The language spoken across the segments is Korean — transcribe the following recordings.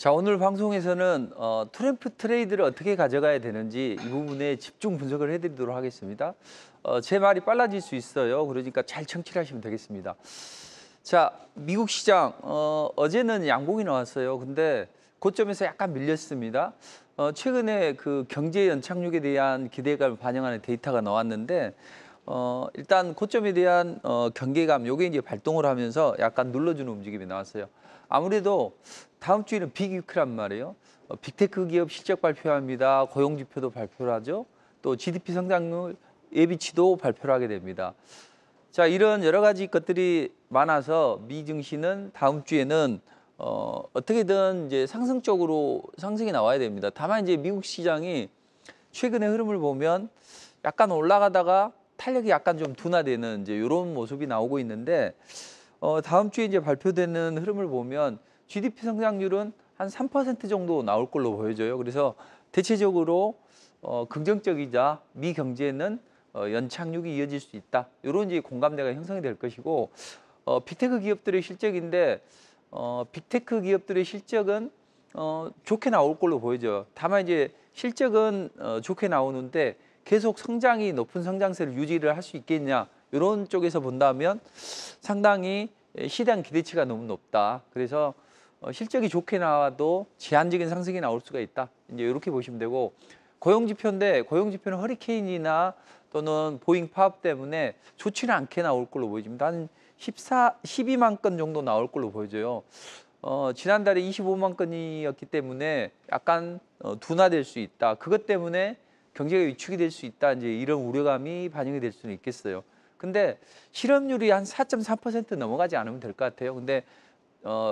자, 오늘 방송에서는 트럼프 트레이드를 어떻게 가져가야 되는지 이 부분에 집중 분석을 해드리도록 하겠습니다. 제 말이 빨라질 수 있어요. 그러니까 잘 청취를 하시면 되겠습니다. 자, 미국 시장 어제는 양봉이 나왔어요. 근데 고점에서 약간 밀렸습니다. 최근에 그 경제 연착륙에 대한 기대감을 반영하는 데이터가 나왔는데 일단 고점에 대한 경계감 요게 이제 발동을 하면서 약간 눌러주는 움직임이 나왔어요. 아무래도 다음 주에는 빅위크란 말이에요. 빅테크 기업 실적 발표합니다. 고용 지표도 발표를 하죠. 또 GDP 성장률 예비치도 발표를 하게 됩니다. 자, 이런 여러 가지 것들이 많아서 미 증시는 다음 주에는 어떻게든 이제 상승적으로 상승이 나와야 됩니다. 다만 이제 미국 시장이 최근의 흐름을 보면 약간 올라가다가 탄력이 약간 좀 둔화되는 이제 이런 모습이 나오고 있는데 다음 주에 이제 발표되는 흐름을 보면 GDP 성장률은 한 3% 정도 나올 걸로 보여져요. 그래서 대체적으로 긍정적이자 미 경제는 연착륙이 이어질 수 있다. 이런 이제 공감대가 형성이 될 것이고 빅테크 기업들의 실적인데 빅테크 기업들의 실적은 좋게 나올 걸로 보여져요. 다만 이제 실적은 좋게 나오는데 계속 성장이 높은 성장세를 유지를 할 수 있겠냐 이런 쪽에서 본다면 상당히 시장 기대치가 너무 높다. 그래서 실적이 좋게 나와도 제한적인 상승이 나올 수가 있다. 이제 이렇게 보시면 되고 고용 지표인데 고용 지표는 허리케인이나 또는 보잉 파업 때문에 좋지는 않게 나올 걸로 보여집니다. 한 12만 건 정도 나올 걸로 보여져요. 지난달에 25만 건이었기 때문에 약간 둔화될 수 있다. 그것 때문에 경제가 위축이 될 수 있다. 이제 이런 우려감이 반영이 될 수는 있겠어요. 근데 실업률이 한 4.3% 넘어가지 않으면 될 것 같아요. 근데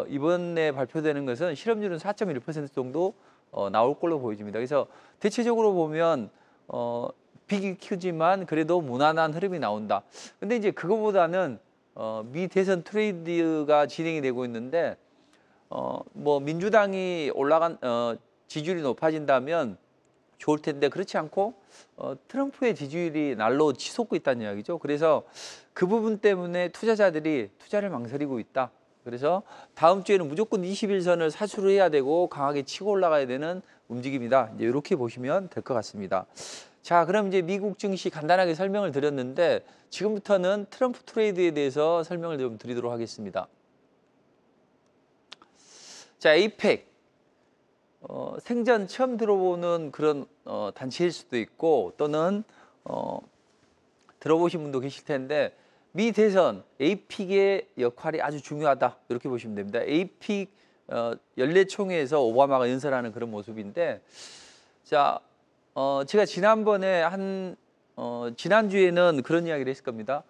이번에 발표되는 것은 실업률은 4.1% 정도 나올 걸로 보여집니다. 그래서 대체적으로 보면 빅이큐지만 그래도 무난한 흐름이 나온다. 근데 이제 그거보다는 미 대선 트레이드가 진행이 되고 있는데 뭐 민주당이 올라간 지지율이 높아진다면 좋을 텐데 그렇지 않고 트럼프의 지지율이 날로 치솟고 있다는 이야기죠. 그래서 그 부분 때문에 투자자들이 투자를 망설이고 있다. 그래서 다음 주에는 무조건 21선을 사수를 해야 되고 강하게 치고 올라가야 되는 움직임이다. 이제 이렇게 보시면 될 것 같습니다. 자, 그럼 이제 미국 증시 간단하게 설명을 드렸는데 지금부터는 트럼프 트레이드에 대해서 설명을 좀 드리도록 하겠습니다. 자, 에이펙. 생전 처음 들어보는 그런 단체일 수도 있고 또는 들어보신 분도 계실 텐데 미 대선 에이픽의 역할이 아주 중요하다 이렇게 보시면 됩니다. 에이픽 연례총회에서 오바마가 연설하는 그런 모습인데 자 제가 지난번에 지난주에는 그런 이야기를 했을 겁니다.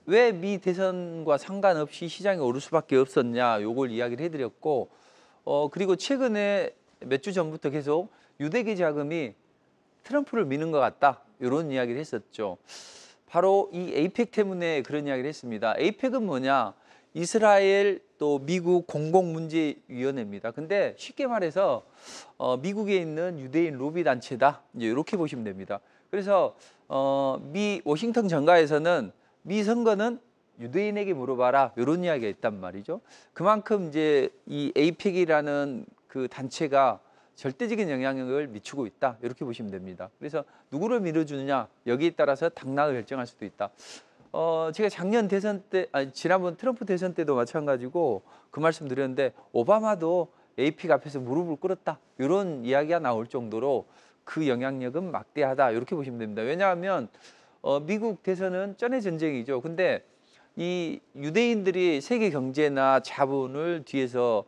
왜 미 대선과 상관없이 시장이 오를 수밖에 없었냐 요걸 이야기를 해드렸고 그리고 최근에 몇 주 전부터 계속 유대계 자금이 트럼프를 미는 것 같다. 이런 이야기를 했었죠. 바로 이 에이펙 때문에 그런 이야기를 했습니다. 에이펙은 뭐냐? 이스라엘 또 미국 공공문제위원회입니다. 근데 쉽게 말해서 미국에 있는 유대인 로비 단체다. 이제 이렇게 보시면 됩니다. 그래서 미 워싱턴 정가에서는 미 선거는 유대인에게 물어봐라 이런 이야기가 있단 말이죠. 그만큼 이제 이 에이펙이라는 그 단체가 절대적인 영향력을 미치고 있다 이렇게 보시면 됩니다. 그래서 누구를 밀어주느냐 여기에 따라서 당락을 결정할 수도 있다. 제가 작년 대선 때 지난번 트럼프 대선 때도 마찬가지고 그 말씀 드렸는데 오바마도 에이펙 앞에서 무릎을 꿇었다 이런 이야기가 나올 정도로 그 영향력은 막대하다 이렇게 보시면 됩니다. 왜냐하면 미국 대선은 쩐의 전쟁이죠. 근데 이 유대인들이 세계 경제나 자본을 뒤에서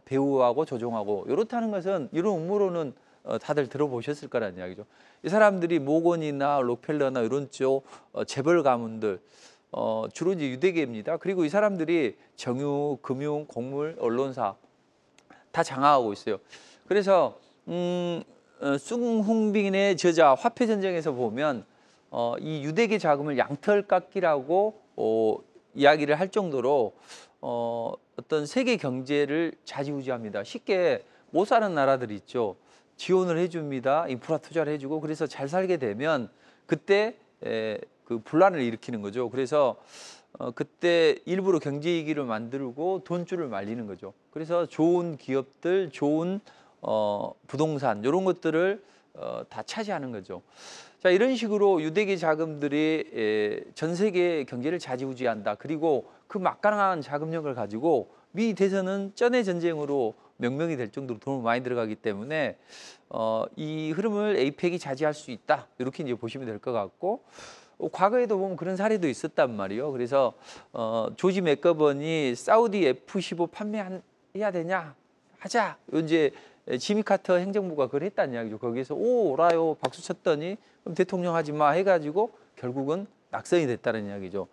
배후하고 조종하고 이렇다는 것은 이런 음모론은 다들 들어보셨을 거라는 이야기죠. 이 사람들이 모건이나 록펠러나 이런 쪽 재벌 가문들 주로 이제 유대계입니다. 그리고 이 사람들이 정유, 금융, 곡물, 언론사 다 장악하고 있어요. 그래서 숭홍빈의 저자 화폐전쟁에서 보면 이 유대계 자금을 양털깎기라고 이야기를 할 정도로 어떤 세계 경제를 좌지우지합니다. 쉽게 못 사는 나라들이 있죠. 지원을 해줍니다. 인프라 투자를 해주고 그래서 잘 살게 되면 그때 그 분란을 일으키는 거죠. 그래서 그때 일부러 경제 위기를 만들고 돈줄을 말리는 거죠. 그래서 좋은 기업들, 좋은 부동산 이런 것들을 다 차지하는 거죠. 자, 이런 식으로 유대계 자금들이 전 세계 경제를 좌지우지한다. 그리고 그 막강한 자금력을 가지고 미 대선은 쩐의 전쟁으로 명명이 될 정도로 돈을 많이 들어가기 때문에 이 흐름을 에이펙이 차지할 수 있다. 이렇게 이제 보시면 될 것 같고, 과거에도 보면 그런 사례도 있었단 말이에요. 그래서 조지 맥거번이 사우디 F-15 판매해야 되냐? 하자. 이제 지미 카터 행정부가 그걸 했다는 이야기죠. 거기에서 오라요 박수 쳤더니 그럼 대통령 하지 마 해가지고 결국은 낙선이 됐다는 이야기죠.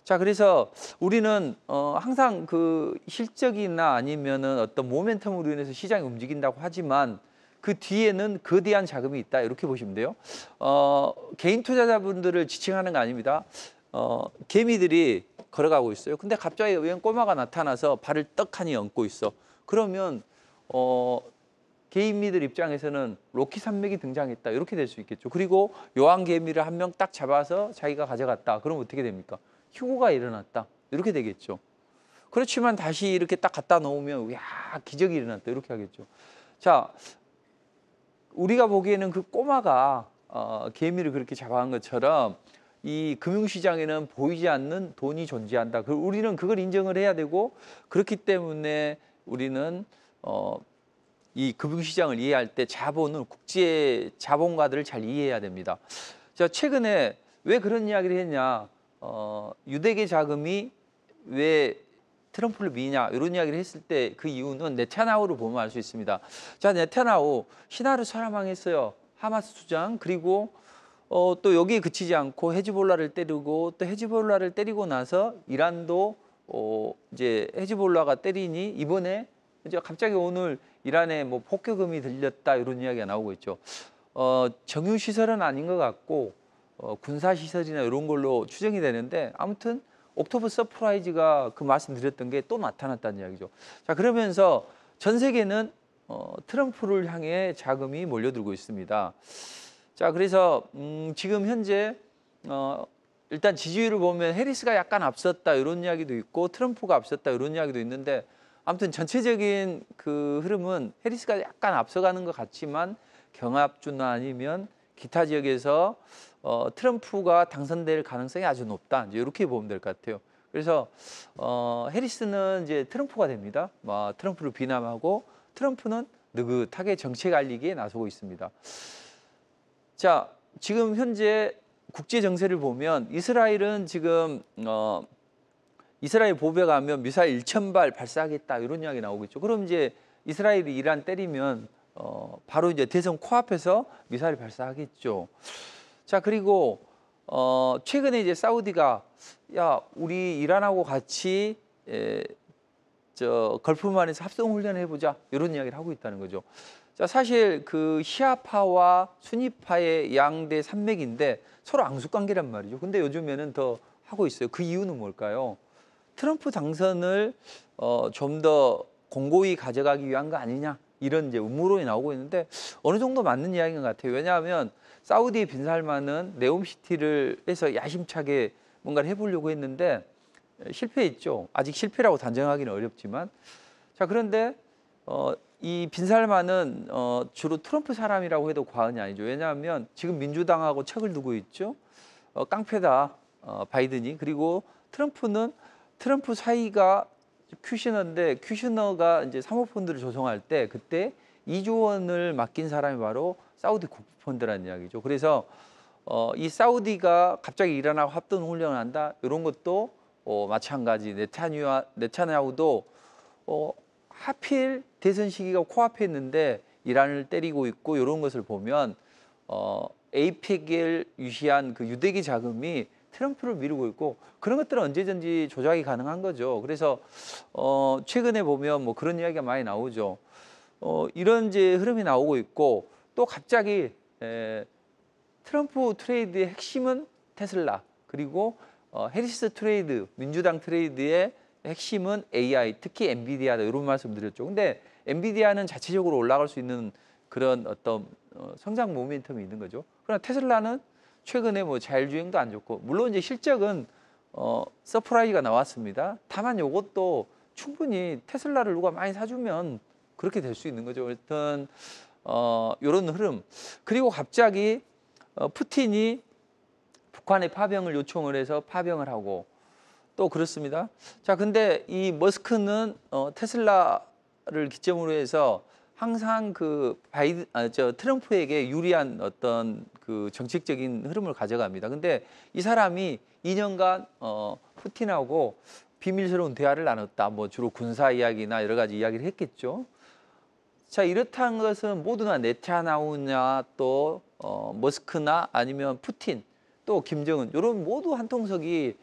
자, 그래서 우리는 항상 그 실적이나 아니면은 어떤 모멘텀으로 인해서 시장이 움직인다고 하지만 그 뒤에는 거대한 자금이 있다. 이렇게 보시면 돼요. 개인 투자자분들을 지칭하는 거 아닙니다. 개미들이 걸어가고 있어요. 근데 갑자기 웬 꼬마가 나타나서 발을 떡하니 얹고 있어. 그러면 개미들 입장에서는 로키 산맥이 등장했다. 이렇게 될 수 있겠죠. 그리고 요한 개미를 한 명 딱 잡아서 자기가 가져갔다. 그러면 어떻게 됩니까? 휴고가 일어났다. 이렇게 되겠죠. 그렇지만 다시 이렇게 딱 갖다 놓으면 야, 기적이 일어났다. 이렇게 하겠죠. 자, 우리가 보기에는 그 꼬마가 개미를 그렇게 잡아간 것처럼 이 금융시장에는 보이지 않는 돈이 존재한다. 우리는 그걸 인정을 해야 되고, 그렇기 때문에 우리는 이 금융시장을 이해할 때 자본은 국제 자본가들을 잘 이해해야 됩니다. 자, 최근에 왜 그런 이야기를 했냐? 유대계 자금이 왜 트럼프를 미냐 이런 이야기를 했을 때 그 이유는 네타냐후를 보면 알 수 있습니다. 자, 네타냐후 신하를 사망했어요. 하마스 수장. 그리고 또 여기에 그치지 않고 헤즈볼라를 때리고, 또 헤즈볼라를 때리고 나서 이란도 이제 헤즈볼라가 때리니 이번에 이제 갑자기 오늘 이란에 뭐 폭격음이 들렸다 이런 이야기가 나오고 있죠. 정유 시설은 아닌 것 같고 군사 시설이나 이런 걸로 추정이 되는데, 아무튼 옥토버 서프라이즈가 그 말씀드렸던 게 또 나타났다는 이야기죠. 자, 그러면서 전 세계는 트럼프를 향해 자금이 몰려들고 있습니다. 자, 그래서 지금 현재 일단 지지율을 보면 해리스가 약간 앞섰다 이런 이야기도 있고 트럼프가 앞섰다 이런 이야기도 있는데, 아무튼 전체적인 그 흐름은 해리스가 약간 앞서가는 것 같지만 경합주나 아니면 기타 지역에서 트럼프가 당선될 가능성이 아주 높다. 이제 이렇게 보면 될 것 같아요. 그래서 해리스는 이제 트럼프가 됩니다. 트럼프를 비난하고, 트럼프는 느긋하게 정책 알리기에 나서고 있습니다. 자, 지금 현재 국제 정세를 보면 이스라엘은 지금 이스라엘 보배가면 미사일 1,000발 발사하겠다 이런 이야기 나오고 있죠. 그럼 이제 이스라엘이 이란 때리면 바로 이제 대선 코앞에서 미사일 발사하겠죠. 자, 그리고 최근에 이제 사우디가 야, 우리 이란하고 같이 걸프만에서 합동 훈련을 해보자 이런 이야기를 하고 있다는 거죠. 자, 사실 그 시아파와 수니파의 양대 산맥인데 서로 앙숙관계란 말이죠. 근데 요즘에는 더 하고 있어요. 그 이유는 뭘까요? 트럼프 당선을 좀 더 공고히 가져가기 위한 거 아니냐, 이런 이제 음모론이 나오고 있는데 어느 정도 맞는 이야기인 것 같아요. 왜냐하면 사우디 빈살만은 네옴시티를 해서 야심차게 뭔가를 해보려고 했는데 실패했죠. 아직 실패라고 단정하기는 어렵지만. 자, 그런데 이 빈살만은 주로 트럼프 사람이라고 해도 과언이 아니죠. 왜냐하면 지금 민주당하고 척을 두고 있죠. 깡패다 바이든이. 그리고 트럼프는 트럼프 사이가 큐셔너인데, 큐셔너가 이제 사모펀드를 조성할 때 그때 2조 원을 맡긴 사람이 바로 사우디 국부펀드라는 이야기죠. 그래서 이 사우디가 갑자기 이란하고 합동 훈련을 한다 이런 것도 마찬가지. 네타냐후도 하필 대선 시기가 코앞에 있는데 이란을 때리고 있고, 이런 것을 보면 에이펙을 유시한 그 유대계 자금이 트럼프를 미루고 있고, 그런 것들은 언제든지 조작이 가능한 거죠. 그래서 최근에 보면 뭐 그런 이야기가 많이 나오죠. 이런 이제 흐름이 나오고 있고, 또 갑자기 트럼프 트레이드의 핵심은 테슬라, 그리고 해리스 트레이드, 민주당 트레이드의 핵심은 AI, 특히 엔비디아다 이런 말씀 드렸죠. 근데 엔비디아는 자체적으로 올라갈 수 있는 그런 어떤 성장 모멘텀이 있는 거죠. 그러나 테슬라는 최근에 뭐 자율주행도 안 좋고, 물론 이제 실적은 서프라이즈가 나왔습니다. 다만 이것도 충분히 테슬라를 누가 많이 사주면 그렇게 될 수 있는 거죠. 하여튼 이런 흐름. 그리고 갑자기 푸틴이 북한에 파병을 요청을 해서 파병을 하고 또 그렇습니다. 자, 근데 이 머스크는 테슬라를 기점으로 해서 항상 그 트럼프에게 유리한 어떤 그 정책적인 흐름을 가져갑니다. 근데 이 사람이 2년간 푸틴하고 비밀스러운 대화를 나눴다. 뭐 주로 군사 이야기나 여러 가지 이야기를 했겠죠. 자, 이렇다는 것은 모두나 네타냐후냐 또 머스크나 아니면 푸틴 또 김정은 이런 모두 한 통속이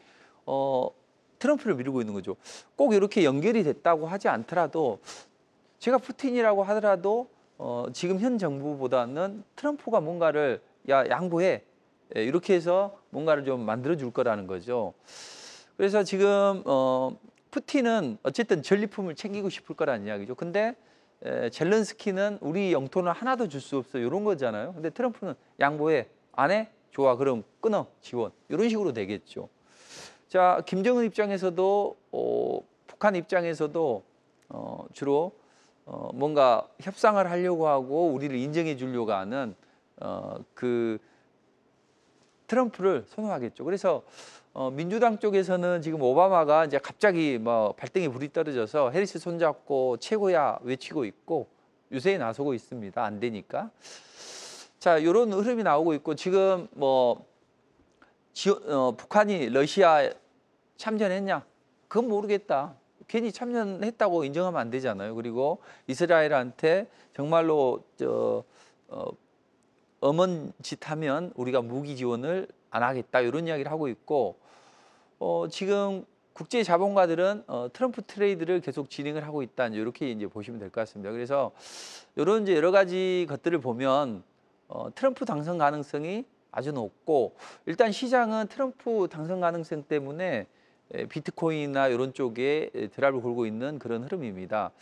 트럼프를 미루고 있는 거죠. 꼭 이렇게 연결이 됐다고 하지 않더라도 제가 푸틴이라고 하더라도 지금 현 정부보다는 트럼프가 뭔가를 양보해 이렇게 해서 뭔가를 좀 만들어 줄 거라는 거죠. 그래서 지금 푸틴은 어쨌든 전리품을 챙기고 싶을 거라는 이야기죠. 근데 젤렌스키는 우리 영토는 하나도 줄 수 없어 이런 거잖아요. 근데 트럼프는 양보해 안 해? 좋아 그럼 끊어 지원 이런 식으로 되겠죠. 자, 김정은 입장에서도 북한 입장에서도 주로 뭔가 협상을 하려고 하고 우리를 인정해 주려고 하는 그 트럼프를 선호하겠죠. 그래서 민주당 쪽에서는 지금 오바마가 이제 갑자기 뭐 발등에 불이 떨어져서 해리스 손잡고 최고야 외치고 있고 유세에 나서고 있습니다. 안 되니까. 자, 이런 흐름이 나오고 있고 지금 뭐 북한이 러시아 참전했냐? 그건 모르겠다. 괜히 참전했다고 인정하면 안 되잖아요. 그리고 이스라엘한테 정말로 엄한 짓 하면 우리가 무기 지원을 안 하겠다 이런 이야기를 하고 있고 지금 국제 자본가들은 트럼프 트레이드를 계속 진행을 하고 있다 이렇게 이제 보시면 될 것 같습니다. 그래서 이런 이제 여러 가지 것들을 보면 트럼프 당선 가능성이 아주 높고 일단 시장은 트럼프 당선 가능성 때문에 비트코인이나 이런 쪽에 드랍을 걸고 있는 그런 흐름입니다.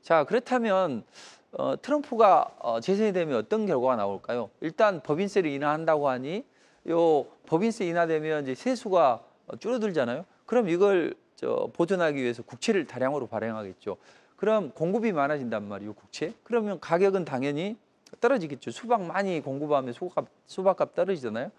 자, 그렇다면 트럼프가 재선이 되면 어떤 결과가 나올까요? 일단 법인세를 인하한다고 하니 요 법인세 인하되면 이제 세수가 줄어들잖아요. 그럼 이걸 보존하기 위해서 국채를 다량으로 발행하겠죠. 그럼 공급이 많아진단 말이에요, 국채. 그러면 가격은 당연히 떨어지겠죠. 수박 많이 공급하면 수박값 떨어지잖아요.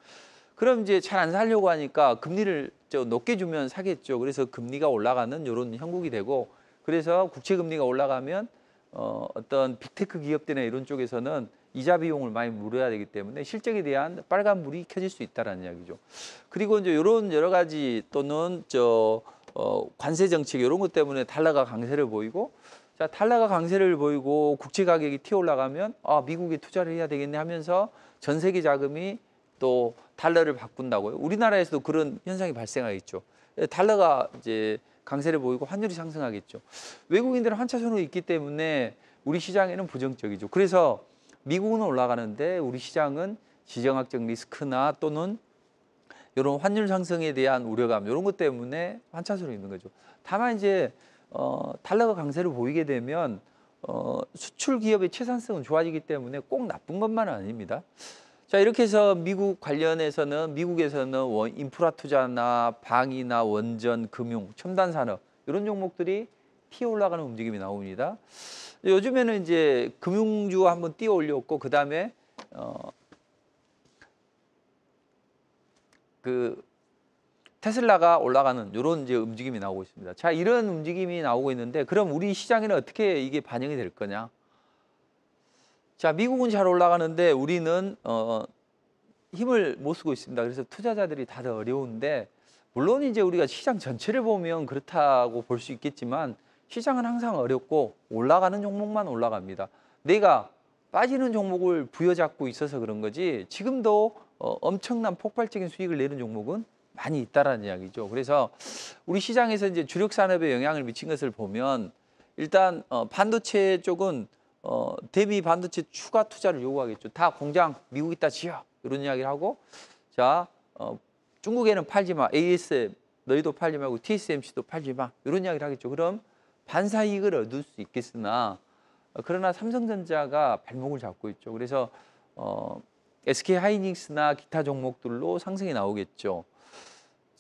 그럼 이제 잘 안 살려고 하니까 금리를 높게 주면 사겠죠. 그래서 금리가 올라가는 이런 형국이 되고 그래서 국채 금리가 올라가면 어떤 빅테크 기업들이나 이런 쪽에서는 이자 비용을 많이 물어야 되기 때문에 실적에 대한 빨간불이 켜질 수 있다는 이야기죠. 그리고 이제 이런 여러 가지 또는 관세 정책 이런 것 때문에 달러가 강세를 보이고 자, 달러가 강세를 보이고 국채 가격이 튀어 올라가면 미국에 투자를 해야 되겠네 하면서 전 세계 자금이 또 달러를 바꾼다고요. 우리나라에서도 그런 현상이 발생하겠죠. 달러가 이제 강세를 보이고 환율이 상승하겠죠. 외국인들은 환차선으로 있기 때문에 우리 시장에는 부정적이죠. 그래서 미국은 올라가는데 우리 시장은 지정학적 리스크나 또는 이런 환율 상승에 대한 우려감 이런 것 때문에 환차선으로 있는 거죠. 다만 이제 달러가 강세를 보이게 되면 수출 기업의 채산성은 좋아지기 때문에 꼭 나쁜 것만은 아닙니다. 자, 이렇게 해서 미국 관련해서는 미국에서는 인프라 투자나 방위나 원전, 금융, 첨단 산업 이런 종목들이 튀어 올라가는 움직임이 나옵니다. 요즘에는 이제 금융주 한번 띄어 올렸고 그다음에 그 테슬라가 올라가는 이런 이제 움직임이 나오고 있습니다. 자, 이런 움직임이 나오고 있는데 그럼 우리 시장에는 어떻게 이게 반영이 될 거냐? 자, 미국은 잘 올라가는데 우리는 힘을 못 쓰고 있습니다. 그래서 투자자들이 다들 어려운데 물론 이제 우리가 시장 전체를 보면 그렇다고 볼 수 있겠지만 시장은 항상 어렵고 올라가는 종목만 올라갑니다. 내가 빠지는 종목을 부여잡고 있어서 그런 거지 지금도 엄청난 폭발적인 수익을 내는 종목은 많이 있다라는 이야기죠. 그래서 우리 시장에서 이제 주력 산업에 영향을 미친 것을 보면 일단 반도체 쪽은 대미 반도체 추가 투자를 요구하겠죠. 다 공장 미국에다 지어 이런 이야기를 하고 자 중국에는 팔지 마. ASM 너희도 팔지 말고 TSMC도 팔지 마. 이런 이야기를 하겠죠. 그럼 반사이익을 얻을 수 있겠으나 그러나 삼성전자가 발목을 잡고 있죠. 그래서 SK 하이닉스나 기타 종목들로 상승이 나오겠죠.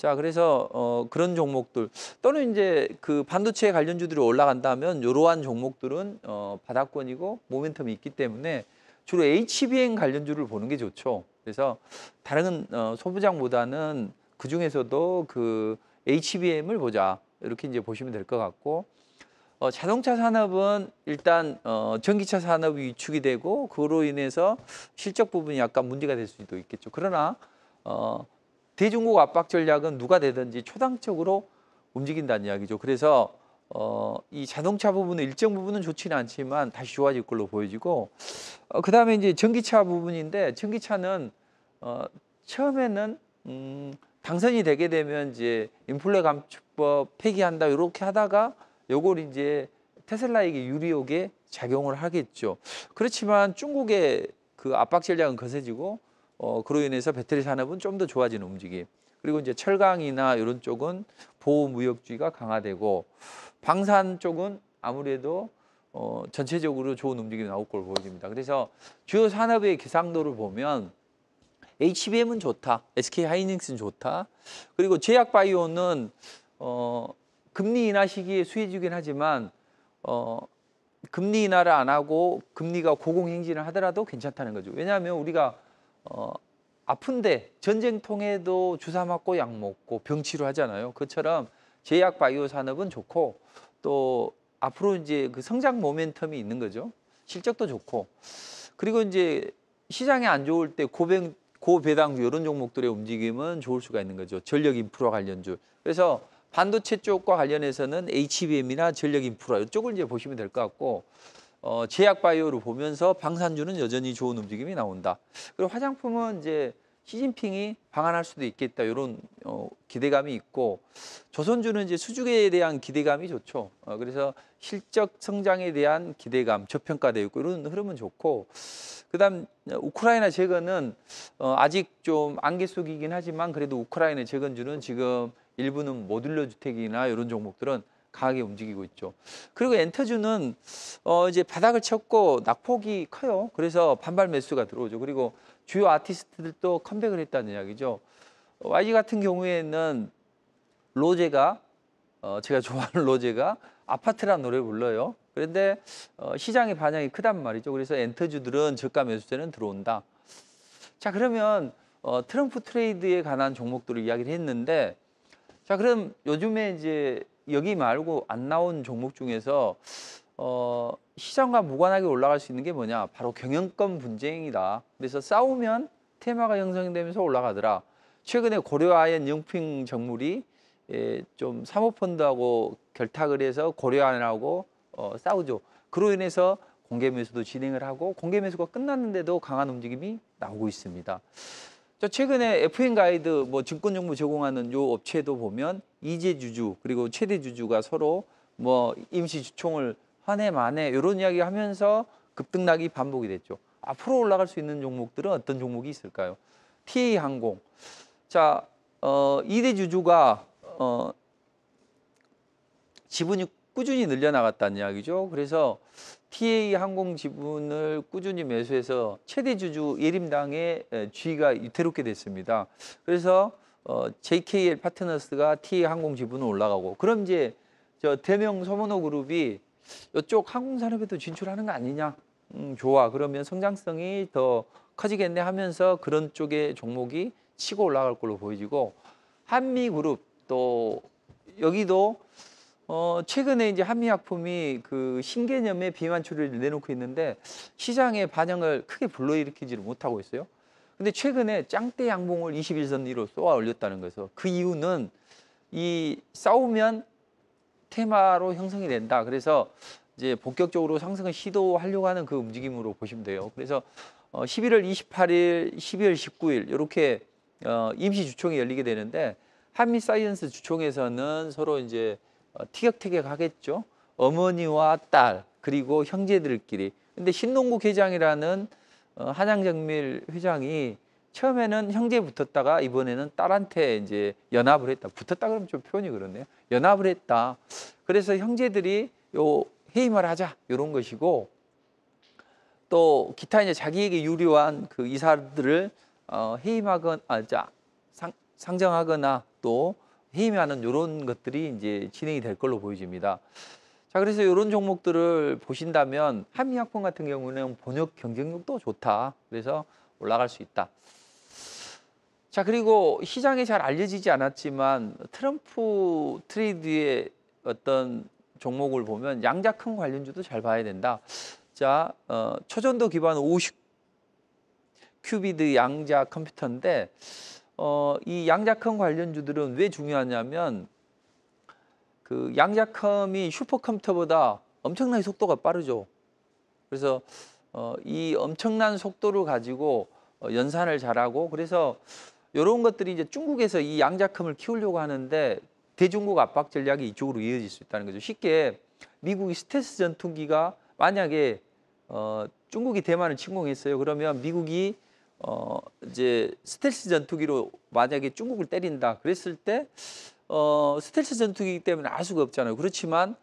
자, 그래서 그런 종목들 또는 이제 그 반도체 관련주들이 올라간다면 이러한 종목들은 바닥권이고 모멘텀이 있기 때문에 주로 HBM 관련주를 보는 게 좋죠. 그래서 다른 소부장보다는 그 중에서도 그 HBM을 보자 이렇게 이제 보시면 될 것 같고. 자동차 산업은 일단 전기차 산업이 위축이 되고 그로 인해서 실적 부분이 약간 문제가 될 수도 있겠죠. 그러나 대중국 압박 전략은 누가 되든지 초당적으로 움직인다는 이야기죠. 그래서 이 자동차 부분은 일정 부분은 좋지는 않지만 다시 좋아질 걸로 보여지고, 그다음에 이제 전기차 부분인데 전기차는 처음에는 당선이 되게 되면 이제 인플레 감축법 폐기한다 이렇게 하다가 요걸 이제 테슬라에게 유리하게 작용을 하겠죠. 그렇지만 중국의 그 압박 전략은 거세지고 그로 인해서 배터리 산업은 좀 더 좋아지는 움직임. 그리고 이제 철강이나 이런 쪽은 보호무역주의가 강화되고 방산 쪽은 아무래도 전체적으로 좋은 움직임이 나올 걸로 보여집니다. 그래서 주요 산업의 기상도를 보면 HBM은 좋다, SK하이닉스는 좋다. 그리고 제약바이오는 금리 인하 시기에 수혜주긴 하지만 금리 인하를 안 하고 금리가 고공행진을 하더라도 괜찮다는 거죠. 왜냐하면 우리가 아픈데 전쟁통에도 주사 맞고 약 먹고 병 치료하잖아요. 그처럼 제약 바이오 산업은 좋고 또 앞으로 이제 그 성장 모멘텀이 있는 거죠. 실적도 좋고. 그리고 이제 시장이 안 좋을 때 고배당주 이런 종목들의 움직임은 좋을 수가 있는 거죠. 전력 인프라 관련주. 그래서 반도체 쪽과 관련해서는 HBM이나 전력 인프라 이쪽을 이제 보시면 될 것 같고, 제약 바이오를 보면서 방산주는 여전히 좋은 움직임이 나온다. 그리고 화장품은 이제 시진핑이 방한할 수도 있겠다 이런 기대감이 있고, 조선주는 이제 수주에 대한 기대감이 좋죠. 그래서 실적 성장에 대한 기대감, 저평가되어 있고 이런 흐름은 좋고, 그다음 우크라이나 재건은 아직 좀 안개 속이긴 하지만 그래도 우크라이나 재건주는 지금 일부는 모듈러 주택이나 이런 종목들은 강하게 움직이고 있죠. 그리고 엔터주는 이제 바닥을 쳤고 낙폭이 커요. 그래서 반발 매수가 들어오죠. 그리고 주요 아티스트들도 컴백을 했다는 이야기죠. YG 같은 경우에는 로제가 제가 좋아하는 로제가 아파트라는 노래 불러요. 그런데 시장의 반향이 크단 말이죠. 그래서 엔터주들은 저가 매수세는 들어온다. 자, 그러면 트럼프 트레이드에 관한 종목들을 이야기를 했는데, 자, 그럼 요즘에 이제 여기 말고 안 나온 종목 중에서 시장과 무관하게 올라갈 수 있는 게 뭐냐? 바로 경영권 분쟁이다. 그래서 싸우면 테마가 형성되면서 올라가더라. 최근에 고려아연 영핑 정물이 좀 사모펀드하고 결탁을 해서 고려아연하고 싸우죠. 그로 인해서 공개 매수도 진행을 하고 공개 매수가 끝났는데도 강한 움직임이 나오고 있습니다. 최근에 FN 가이드 뭐 증권 정보 제공하는 요 업체도 보면 이재 주주 그리고 최대 주주가 서로 뭐 임시 주총을 한 해 만에 이런 이야기 하면서 급등락이 반복이 됐죠. 앞으로 올라갈 수 있는 종목들은 어떤 종목이 있을까요? TA 항공. 자, 2대 주주가 지분이 꾸준히 늘려나갔다는 이야기죠. 그래서 TA 항공 지분을 꾸준히 매수해서 최대 주주 예림당의 지위가 위태롭게 됐습니다. 그래서 JKL 파트너스가 TA 항공 지분은 올라가고, 그럼 이제 저 대명 소모노 그룹이 이쪽 항공산업에도 진출하는 거 아니냐? 좋아. 그러면 성장성이 더 커지겠네 하면서 그런 쪽의 종목이 치고 올라갈 걸로 보여지고, 한미그룹 또 여기도 최근에 이제 한미약품이 그 신개념의 비만 처리를 내놓고 있는데 시장의 반영을 크게 불러일으키지를 못하고 있어요. 근데 최근에 짱대 양봉을 21선 위로 쏘아 올렸다는 거죠. 그 이유는 이 싸우면 테마로 형성이 된다. 그래서 이제 본격적으로 상승을 시도하려고 하는 그 움직임으로 보시면 돼요. 그래서 11월 28일, 12월 19일 이렇게 임시 주총이 열리게 되는데, 한미사이언스 주총에서는 서로 이제 티격태격 하겠죠. 어머니와 딸 그리고 형제들끼리. 근데 신농국 회장이라는 한양정밀 회장이 처음에는 형제 붙었다가 이번에는 딸한테 이제 연합을 했다. 붙었다 그러면 좀 표현이 그렇네요. 연합을 했다. 그래서 형제들이 요 해임을 하자 이런 것이고, 또 기타 이제 자기에게 유리한 그 이사들을 해임하건 상정하거나 또 해임하는 이런 것들이 이제 진행이 될 걸로 보여집니다. 자, 그래서 이런 종목들을 보신다면 한미약품 같은 경우는 본역 경쟁력도 좋다. 그래서 올라갈 수 있다. 자, 그리고 시장에 잘 알려지지 않았지만 트럼프 트레이드의 어떤 종목을 보면 양자큰 관련주도 잘 봐야 된다. 자, 초전도 기반 50큐비드 양자 컴퓨터인데 이 양자컴 관련주들은 왜 중요하냐면 그 양자컴이 슈퍼컴퓨터보다 엄청나게 속도가 빠르죠. 그래서 이 엄청난 속도를 가지고 연산을 잘하고 그래서 이런 것들이 이제 중국에서 이 양자컴을 키우려고 하는데 대중국 압박 전략이 이쪽으로 이어질 수 있다는 거죠. 쉽게 미국이 스텔스 전투기가 만약에 중국이 대만을 침공했어요. 그러면 미국이 이제 스텔스 전투기로 만약에 중국을 때린다 그랬을 때 스텔스 전투기이기 때문에 알 수가 없잖아요. 그렇지만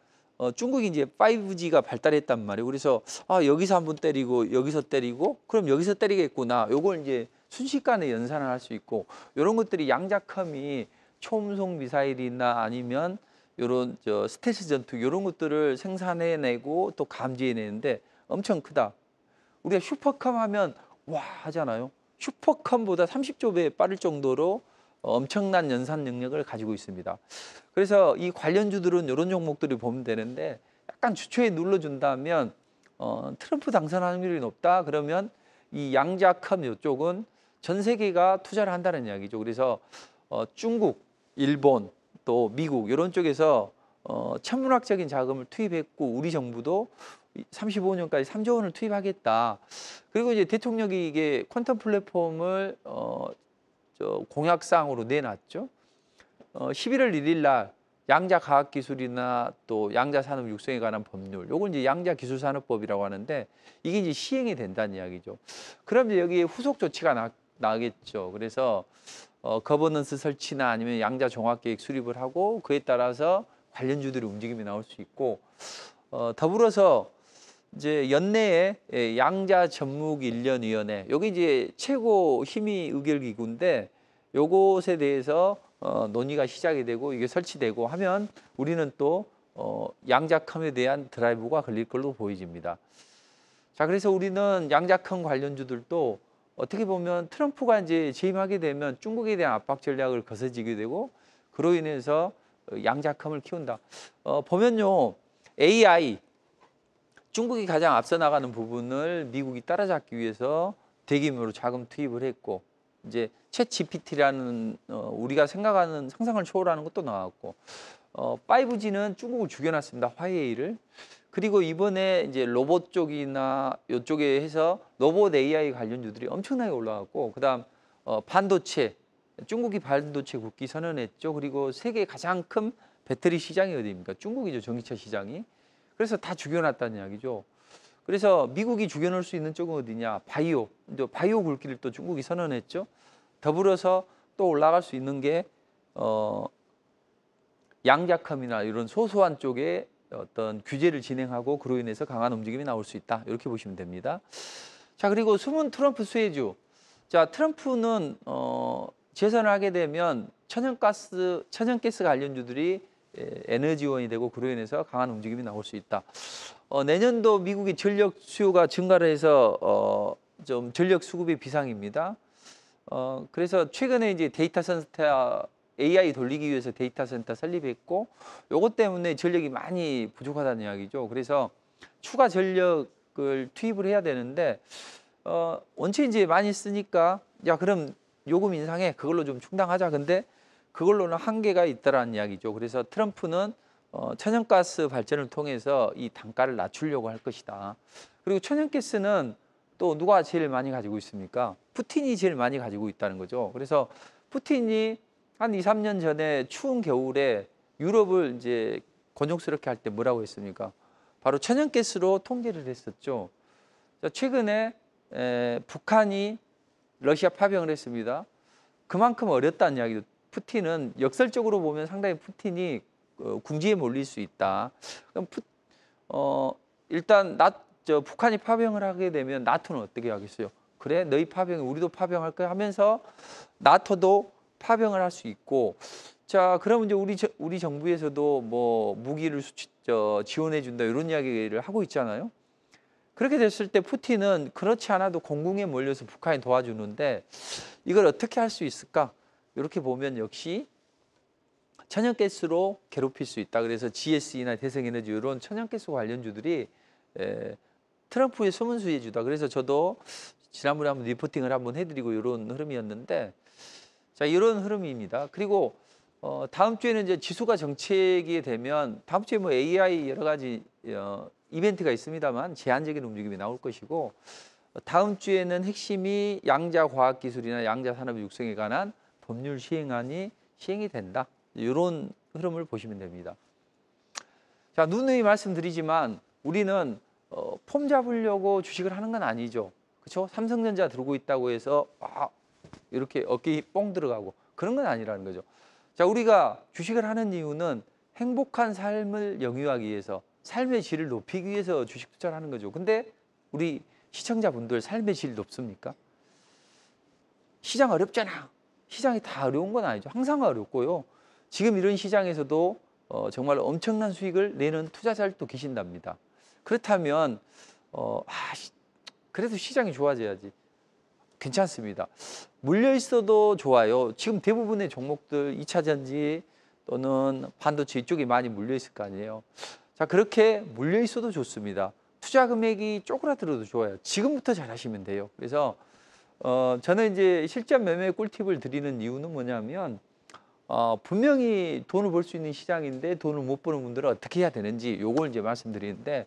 중국이 이제 5G가 발달했단 말이에요. 그래서 여기서 한번 때리고 여기서 때리고 그럼 여기서 때리겠구나. 요걸 이제 순식간에 연산을 할 수 있고 이런 것들이 양자컴이 초음속 미사일이나 아니면 요런 스텔스 전투기 이런 것들을 생산해내고 또 감지해내는데 엄청 크다. 우리가 슈퍼컴 하면 와 하잖아요. 슈퍼컴보다 30조 배 빠를 정도로 엄청난 연산 능력을 가지고 있습니다. 그래서 이 관련주들은 이런 종목들을 보면 되는데 약간 주초에 눌러준다면 트럼프 당선 확률이 높다 그러면 이 양자컴 이쪽은 전 세계가 투자를 한다는 이야기죠. 그래서 중국, 일본 또 미국 이런 쪽에서 천문학적인 자금을 투입했고 우리 정부도 35년까지 3조 원을 투입하겠다. 그리고 이제 대통령이 이게 퀀텀 플랫폼을 공약사항으로 내놨죠. 11월 1일 날 양자 과학 기술이나 또 양자 산업 육성에 관한 법률, 요걸 이제 양자 기술 산업법이라고 하는데 이게 이제 시행이 된다는 이야기죠. 그럼 이제 여기에 후속 조치가 나겠죠. 그래서 거버넌스 설치나 아니면 양자 종합 계획 수립을 하고 그에 따라서 관련주들의 움직임이 나올 수 있고 더불어서 이제 연내에 양자 전묵 일련위원회 여기 이제 최고 힘의 의결 기구인데 요것에 대해서 논의가 시작이 되고 이게 설치되고 하면 우리는 또 양자컴에 대한 드라이브가 걸릴 걸로 보여집니다. 자, 그래서 우리는 양자컴 관련주들도 어떻게 보면 트럼프가 이제 재임하게 되면 중국에 대한 압박 전략을 거세지게 되고 그로 인해서 양자컴을 키운다. 보면요 AI 중국이 가장 앞서 나가는 부분을 미국이 따라잡기 위해서 대규모로 자금 투입을 했고 이제 챗 GPT라는 우리가 생각하는 상상을 초월하는 것도 나왔고 5G는 중국을 죽여놨습니다. 화웨이를. 그리고 이번에 이제 로봇 쪽이나 이쪽에 해서 로봇 AI 관련주들이 엄청나게 올라왔고 그다음 반도체 중국이 반도체 국기 선언했죠. 그리고 세계 가장 큰 배터리 시장이 어디입니까? 중국이죠. 전기차 시장이. 그래서 다 죽여놨다는 이야기죠. 그래서 미국이 죽여놓을 수 있는 쪽은 어디냐? 바이오. 바이오 굴기를 또 중국이 선언했죠. 더불어서 또 올라갈 수 있는 게 양자컴이나 이런 소소한 쪽에 어떤 규제를 진행하고 그로 인해서 강한 움직임이 나올 수 있다. 이렇게 보시면 됩니다. 자, 그리고 숨은 트럼프 수혜주. 자, 트럼프는 재선을 하게 되면 천연가스 관련주들이 에너지원이 되고 그로 인해서 강한 움직임이 나올 수 있다. 내년도 미국의 전력 수요가 증가를 해서 좀 전력 수급이 비상입니다. 그래서 최근에 이제 데이터 센터 AI 돌리기 위해서 데이터 센터 설립했고 요것 때문에 전력이 많이 부족하다는 이야기죠. 그래서 추가 전력을 투입을 해야 되는데 원체 이제 많이 쓰니까 야 그럼 요금 인상해 그걸로 좀 충당하자. 근데 그걸로는 한계가 있다라는 이야기죠. 그래서 트럼프는 천연가스 발전을 통해서 이 단가를 낮추려고 할 것이다. 그리고 천연가스는 또 누가 제일 많이 가지고 있습니까? 푸틴이 제일 많이 가지고 있다는 거죠. 그래서 푸틴이 한 2, 3년 전에 추운 겨울에 유럽을 이제 곤욕스럽게 할 때 뭐라고 했습니까? 바로 천연가스로 통제를 했었죠. 최근에 북한이 러시아 파병을 했습니다. 그만큼 어렵다는 이야기도 푸틴은 역설적으로 보면 상당히 푸틴이 궁지에 몰릴 수 있다. 그럼 일단 북한이 파병을 하게 되면 나토는 어떻게 하겠어요? 그래 너희 파병 우리도 파병할 거야 하면서 나토도 파병을 할 수 있고, 자 그러면 이제 우리 정부에서도 뭐 무기를 지원해 준다 이런 이야기를 하고 있잖아요. 그렇게 됐을 때 푸틴은 그렇지 않아도 공궁에 몰려서 북한이 도와주는데 이걸 어떻게 할 수 있을까? 이렇게 보면 역시 천연가스로 괴롭힐 수 있다. 그래서 GSE나 대성에너지 이런 천연가스 관련주들이 트럼프의 숨은 수혜주다. 그래서 저도 지난번에 한번 리포팅을 한번 해드리고 이런 흐름이었는데, 자 이런 흐름입니다. 그리고 다음 주에는 이제 지수가 정책이 되면 다음 주에 뭐 AI 여러 가지 이벤트가 있습니다만 제한적인 움직임이 나올 것이고, 다음 주에는 핵심이 양자 과학기술이나 양자 산업 육성에 관한 법률 시행안이 시행이 된다. 이런 흐름을 보시면 됩니다. 자, 누누이 말씀드리지만 우리는 폼 잡으려고 주식을 하는 건 아니죠. 그렇죠? 삼성전자 들고 있다고 해서 이렇게 어깨에 뽕 들어가고 그런 건 아니라는 거죠. 자, 우리가 주식을 하는 이유는 행복한 삶을 영위하기 위해서, 삶의 질을 높이기 위해서 주식 투자를 하는 거죠. 근데 우리 시청자분들 삶의 질 높습니까? 시장 어렵잖아. 시장이 다 어려운 건 아니죠. 항상 어렵고요. 지금 이런 시장에서도 정말 엄청난 수익을 내는 투자자들도 계신답니다. 그렇다면 그래도 시장이 좋아져야지. 괜찮습니다. 물려 있어도 좋아요. 지금 대부분의 종목들 2차 전지 또는 반도체 이쪽에 많이 물려 있을 거 아니에요. 자, 그렇게 물려 있어도 좋습니다. 투자 금액이 쪼그라들어도 좋아요. 지금부터 잘 하시면 돼요. 그래서 저는 이제 실전 매매 꿀팁을 드리는 이유는 뭐냐면 분명히 돈을 벌 수 있는 시장인데 돈을 못 버는 분들은 어떻게 해야 되는지 요걸 이제 말씀드리는데,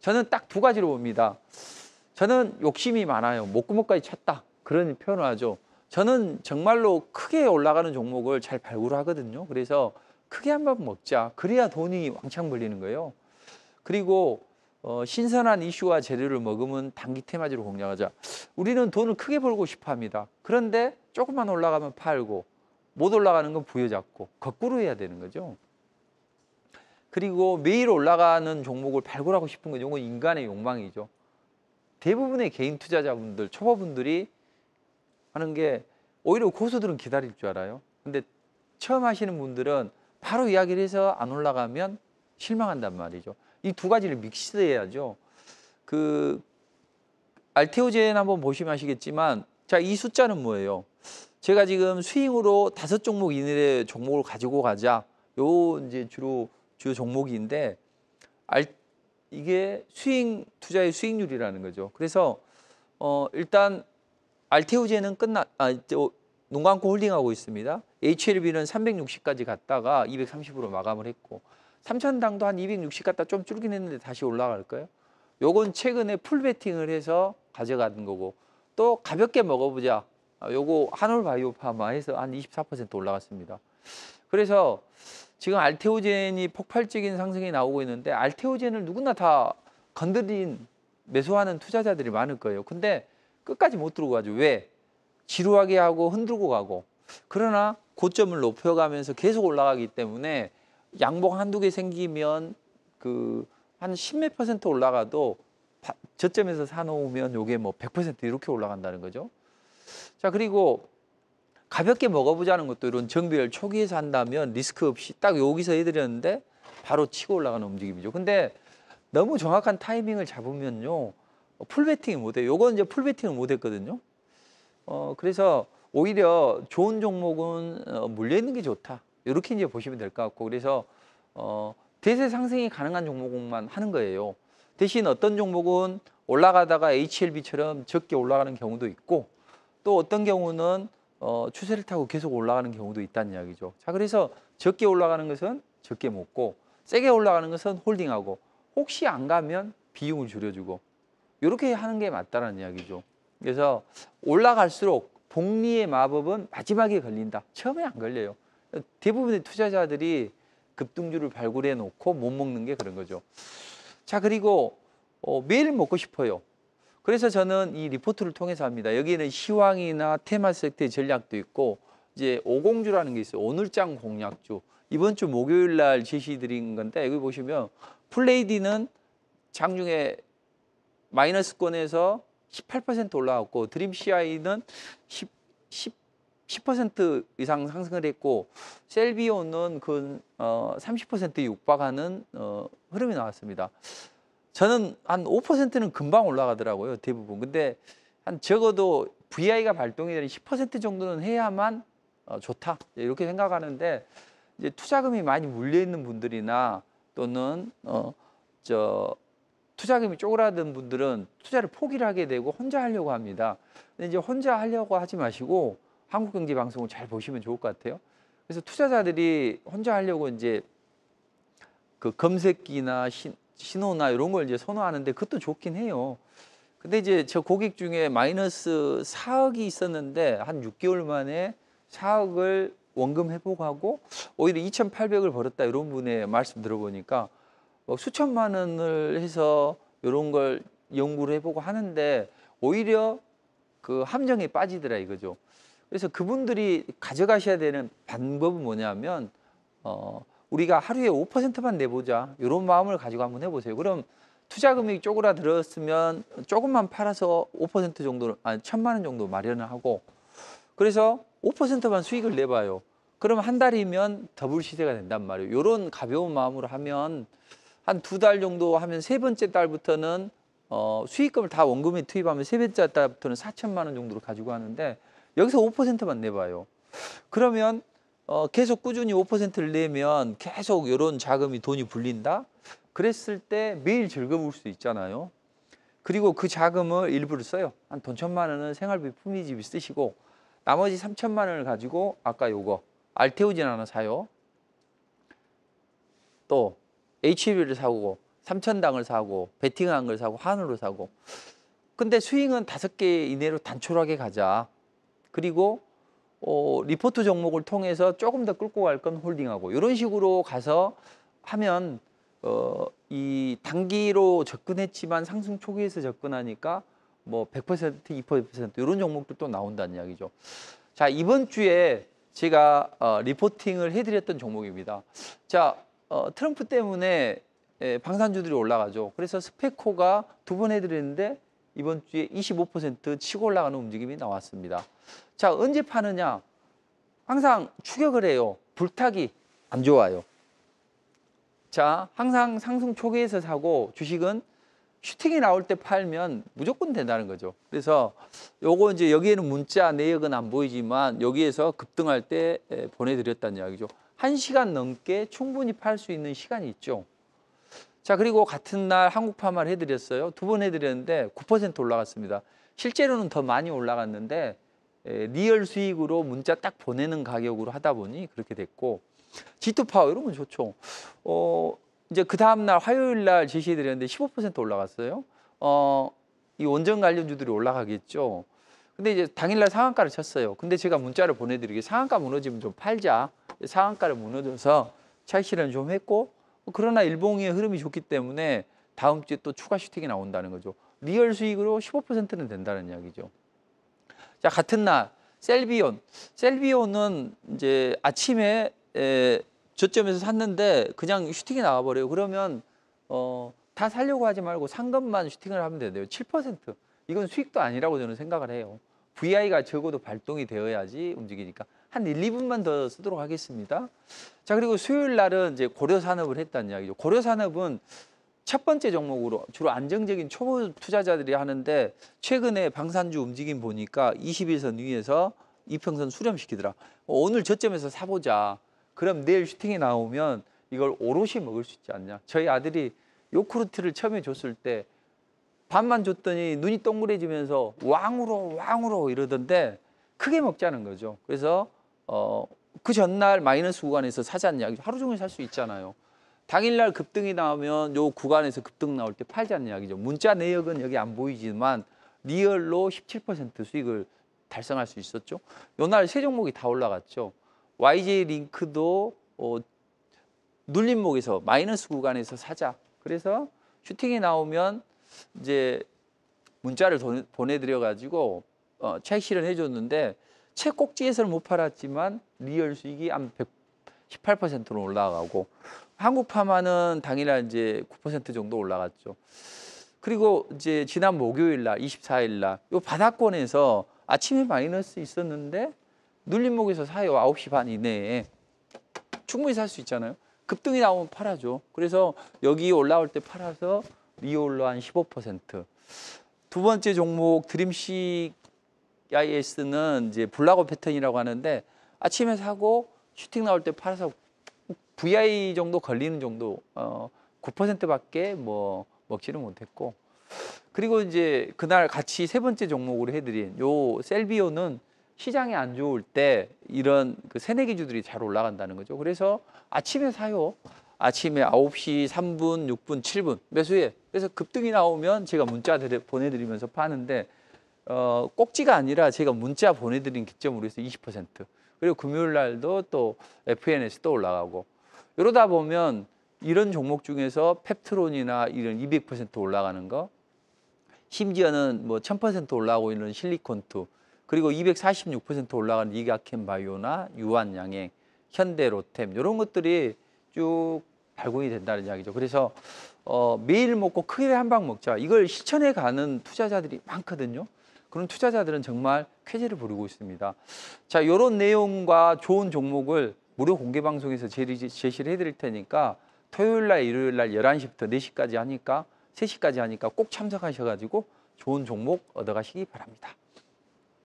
저는 딱 두 가지로 봅니다. 저는 욕심이 많아요. 목구멍까지 찼다. 그런 표현을 하죠. 저는 정말로 크게 올라가는 종목을 잘 발굴하거든요. 그래서 크게 한번 먹자. 그래야 돈이 왕창 벌리는 거예요. 그리고 신선한 이슈와 재료를 먹으면 단기 테마주로 공략하자. 우리는 돈을 크게 벌고 싶어 합니다. 그런데 조금만 올라가면 팔고 못 올라가는 건 부여잡고 거꾸로 해야 되는 거죠. 그리고 매일 올라가는 종목을 발굴하고 싶은 건 이건 인간의 욕망이죠. 대부분의 개인 투자자분들, 초보분들이 하는 게 오히려 고수들은 기다릴 줄 알아요. 근데 처음 하시는 분들은 바로 이야기를 해서 안 올라가면 실망한단 말이죠. 이 두 가지를 믹스해야죠. 그 알테오젠 한번 보시면 아시겠지만, 자, 이 숫자는 뭐예요? 제가 지금 스윙으로 5종목 이내의 종목을 가지고 가자. 요 이제 주요 종목인데 이게 투자의 수익률이라는 거죠. 그래서 일단 알테오젠은 눈 감고 홀딩하고 있습니다. HLB는 360까지 갔다가 230으로 마감을 했고, 삼천당도 한 260 갔다 좀 줄긴 했는데 다시 올라갈 거예요. 요건 최근에 풀베팅을 해서 가져간 거고, 또 가볍게 먹어보자. 요거 한올바이오파마 해서 한 24% 올라갔습니다. 그래서 지금 알테오젠이 폭발적인 상승이 나오고 있는데, 알테오젠을 누구나 다 건드린 매수하는 투자자들이 많을 거예요. 근데 끝까지 못 들고 가죠. 왜? 지루하게 하고 흔들고 가고. 그러나 고점을 높여가면서 계속 올라가기 때문에 양봉 한두 개 생기면 한 10몇 % 올라가도 저점에서 사놓으면 요게 뭐 100% 이렇게 올라간다는 거죠. 자, 그리고 가볍게 먹어보자는 것도 이런 정비를 초기에서 한다면 리스크 없이 딱 여기서 해드렸는데 바로 치고 올라가는 움직임이죠. 근데 너무 정확한 타이밍을 잡으면요, 풀베팅이 못해요. 요건 이제 풀베팅을 못했거든요. 그래서 오히려 좋은 종목은 물려있는 게 좋다. 이렇게 이제 보시면 될 것 같고, 그래서 대세 상승이 가능한 종목만 하는 거예요. 대신 어떤 종목은 올라가다가 HLB처럼 적게 올라가는 경우도 있고, 또 어떤 경우는 추세를 타고 계속 올라가는 경우도 있다는 이야기죠. 자, 그래서 적게 올라가는 것은 적게 먹고, 세게 올라가는 것은 홀딩하고, 혹시 안 가면 비용을 줄여주고, 이렇게 하는 게 맞다는 이야기죠. 그래서 올라갈수록 복리의 마법은 마지막에 걸린다. 처음에 안 걸려요. 대부분의 투자자들이 급등주를 발굴해 놓고 못 먹는 게 그런 거죠. 자, 그리고 매일 먹고 싶어요. 그래서 저는 이 리포트를 통해서 합니다. 여기에는 시황이나 테마 섹터의 전략도 있고, 이제 오공주라는 게 있어요. 오늘장 공략주. 이번 주 목요일 날 제시드린 건데, 여기 보시면 플레이디는 장중에 마이너스권에서 18% 올라왔고, 드림 CI는 10% 이상 상승을 했고 셀비오는 그 30%에 육박하는 흐름이 나왔습니다. 저는 한 5%는 금방 올라가더라고요, 대부분. 근데 한 적어도 VI가 발동이 되는 10% 정도는 해야만 좋다 이렇게 생각하는데, 이제 투자금이 많이 물려 있는 분들이나 또는 투자금이 쪼그라든 분들은 투자를 포기를 하게 되고 혼자 하려고 합니다. 근데 이제 혼자 하려고 하지 마시고 한국경제방송을 잘 보시면 좋을 것 같아요. 그래서 투자자들이 혼자 하려고 이제 그 검색기나 신호나 이런 걸 이제 선호하는데 그것도 좋긴 해요. 근데 이제 저 고객 중에 마이너스 4억이 있었는데 한 6개월 만에 4억을 원금 회복하고 오히려 2,800을 벌었다 이런 분의 말씀 들어보니까 수천만 원을 해서 이런 걸 연구를 해보고 하는데 오히려 그 함정에 빠지더라 이거죠. 그래서 그분들이 가져가셔야 되는 방법은 뭐냐면 우리가 하루에 5%만 내보자 이런 마음을 가지고 한번 해보세요. 그럼 투자금이 쪼그라들었으면 조금만 팔아서 5% 정도, 아니 1,000만 원 정도 마련을 하고, 그래서 5%만 수익을 내봐요. 그럼 한 달이면 더블 시세가 된단 말이에요. 이런 가벼운 마음으로 하면 한 2달 정도 하면 세 번째 달부터는 수익금을 다 원금에 투입하면 세 번째 달부터는 4천만 원 정도로 가지고 하는데 여기서 5%만 내봐요. 그러면 계속 꾸준히 5%를 내면 계속 이런 자금이 돈이 불린다? 그랬을 때 매일 즐거울 수 있잖아요. 그리고 그 자금을 일부를 써요. 한 돈 1,000만 원은 생활비 품위집이 쓰시고 나머지 3천만 원을 가지고 아까 요거 알테오진 하나 사요. 또 HB를 사고 3천당을 사고 베팅한 걸 사고 한우를 사고. 근데 스윙은 5개 이내로 단촐하게 가자. 그리고 리포트 종목을 통해서 조금 더 끌고 갈 건 홀딩하고 이런 식으로 가서 하면 이 단기로 접근했지만 상승 초기에서 접근하니까 뭐 100%, 2% 이런 종목들도 나온다는 이야기죠. 자, 이번 주에 제가 리포팅을 해드렸던 종목입니다. 자, 트럼프 때문에 방산주들이 올라가죠. 그래서 스페코가 2번 해드렸는데 이번 주에 25% 치고 올라가는 움직임이 나왔습니다. 자, 언제 파느냐? 항상 추격을 해요. 불타기 안 좋아요. 자, 항상 상승 초기에서 사고 주식은 슈팅이 나올 때 팔면 무조건 된다는 거죠. 그래서 요거 이제 여기에는 문자 내역은 안 보이지만 여기에서 급등할 때 보내드렸다는 이야기죠. 1시간 넘게 충분히 팔 수 있는 시간이 있죠. 자, 그리고 같은 날 한국파마를 해드렸어요. 2번 해드렸는데 9% 올라갔습니다. 실제로는 더 많이 올라갔는데 리얼 수익으로 문자 딱 보내는 가격으로 하다 보니 그렇게 됐고, G2파워 이런 건 좋죠. 이제 그 다음날 화요일 날 제시해드렸는데 15% 올라갔어요. 이 원전 관련주들이 올라가겠죠. 근데 이제 당일날 상한가를 쳤어요. 근데 제가 문자를 보내드리게 상한가 무너지면 좀 팔자. 상한가를 무너져서 차익 실현 좀 했고, 그러나 일봉의 흐름이 좋기 때문에 다음 주에 또 추가 슈팅이 나온다는 거죠. 리얼 수익으로 15%는 된다는 이야기죠. 자, 같은 날 셀비온. 셀비온은 이제 아침에 저점에서 샀는데 그냥 슈팅이 나와버려요. 그러면 다 살려고 하지 말고 산 것만 슈팅을 하면 돼요. 7%. 이건 수익도 아니라고 저는 생각을 해요. VI가 적어도 발동이 되어야지 움직이니까. 한 1, 2분만 더 쓰도록 하겠습니다. 자, 그리고 수요일 날은 이제 고려산업을 했다는 이야기죠. 고려산업은 첫 번째 종목으로 주로 안정적인 초보 투자자들이 하는데 최근에 방산주 움직임 보니까 21선 위에서 이평선 수렴시키더라. 오늘 저점에서 사보자. 그럼 내일 슈팅이 나오면 이걸 오롯이 먹을 수 있지 않냐. 저희 아들이 요구르트를 처음에 줬을 때 반만 줬더니 눈이 동그래지면서 왕으로 이러던데 크게 먹자는 거죠. 그래서 그 전날 마이너스 구간에서 사자는 이야기죠. 하루 종일 살 수 있잖아요. 당일날 급등이 나오면 요 구간에서 급등 나올 때 팔자는 이야기죠. 문자 내역은 여기 안 보이지만 리얼로 17% 수익을 달성할 수 있었죠. 요날 세 종목이 다 올라갔죠. YJ 링크도 눌림목에서 마이너스 구간에서 사자. 그래서 슈팅이 나오면 이제 문자를 보내드려 가지고 차익 실현해 줬는데 채 꼭지에서는 못 팔았지만 리얼 수익이 한 18%로 올라가고, 한국파마는 당일날 이제 9% 정도 올라갔죠. 그리고 이제 지난 목요일 날 24일 날 요 바닥권에서 아침에 마이너스 있었는데 눌림목에서 사요. 9시 반 이내에. 충분히 살 수 있잖아요. 급등이 나오면 팔아줘. 그래서 여기 올라올 때 팔아서 리올로 한 15%. 두 번째 종목 드림식 IS는 이제 블라고 패턴이라고 하는데 아침에 사고 슈팅 나올 때 팔아서 VI 정도 걸리는 정도 9%밖에 뭐 먹지는 못했고, 그리고 이제 그날 같이 세 번째 종목으로 해드린 요 셀비오는 시장이 안 좋을 때 이런 그 새내기주들이 잘 올라간다는 거죠. 그래서 아침에 사요. 아침에 9시 3분, 6분, 7분 매수해. 그래서 급등이 나오면 제가 문자 보내드리면서 파는데 꼭지가 아니라 제가 문자 보내드린 기점으로 해서 20%. 그리고 금요일 날도 또 FNS 또 올라가고, 이러다 보면 이런 종목 중에서 펩트론이나 이런 200% 올라가는 거, 심지어는 뭐 1000% 올라가고 있는 실리콘투, 그리고 246% 올라가는 이가캠 바이오나 유한양행, 현대로템 이런 것들이 쭉 발굴이 된다는 이야기죠. 그래서 매일 먹고 크게 한 방 먹자. 이걸 실천해 가는 투자자들이 많거든요. 그런 투자자들은 정말 쾌재를 부르고 있습니다. 자, 이런 내용과 좋은 종목을 무료 공개 방송에서 제시를 해드릴 테니까 토요일 날, 일요일 날 11시부터 4시까지 하니까 3시까지 하니까 꼭 참석하셔가지고 좋은 종목 얻어가시기 바랍니다.